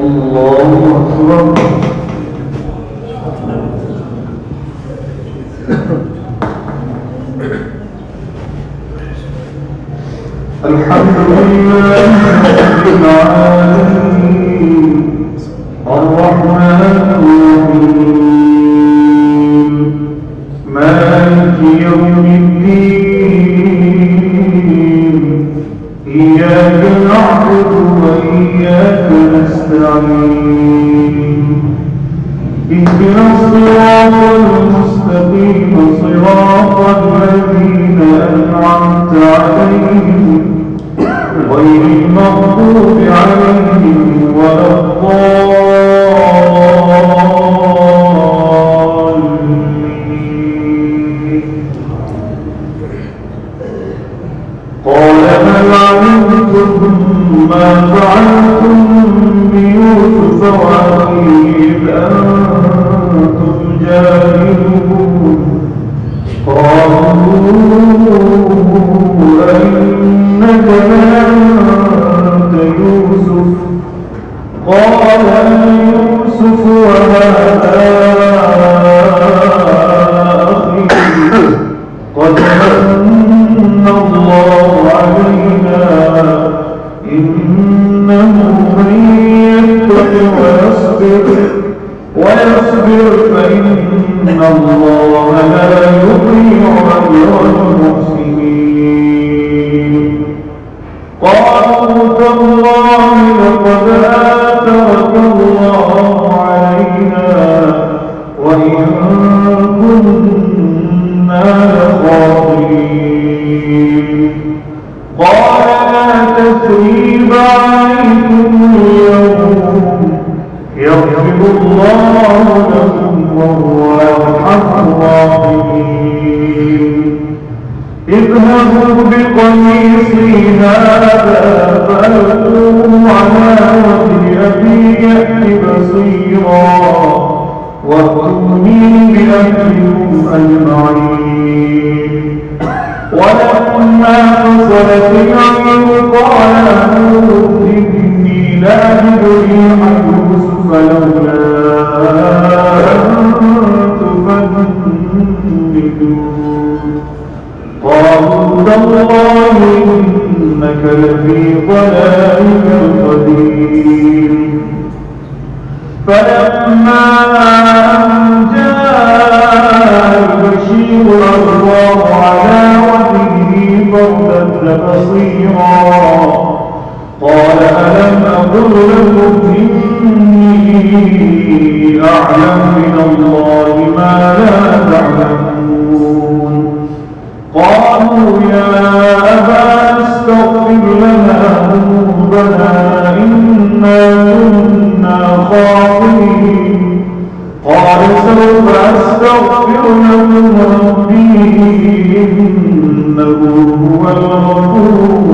الله أكبر. الحمد لله رب العالمين الرحمن الرحيم مالك يوم الدين إياك نعبد وإياك نستعين اهدنا الصراط المستقيم صراط الذين أنعمت عليهم غير المغضوب عليهم ولا الضالين. قال هل علمتم ما فعلتم بيوسف وأخيه إذ أنتم جاهلون؟ قالوا أئنك لأنت يوسف؟ قال يوسف وهذا أخي قد من الله علينا إنه من يتق ويصبر فإن الله لا يضيع أجر المحسنين. قالوا تالله لقد آثرك الله علينا وإن كنا لخاطئين. قال لا تثريب عليكم اليوم يغفر الله لكم وهو أرحم الراحمين. اذهبوا بقميصي هذا فألقوه على وجه أبي يأت بصيرا وأتوني بأهلكم أجمعين. ولما فصلت العير قال أبوه إني لأجد ريح يوسف لولا أن تفندون. قالوا تالله إنك لفي ضلالك القديم. فلما أن جاء البشير ألقاه على وجهه فارتد بصيرا قال ألم أقل لكم إني أعلم من الله ما لا تعلمون. قالوا يا أبانا استغفر لنا ذنوبنا إنا كنا خاطئين. قال سوف أستغفر لكم ربي إنه هو الغفور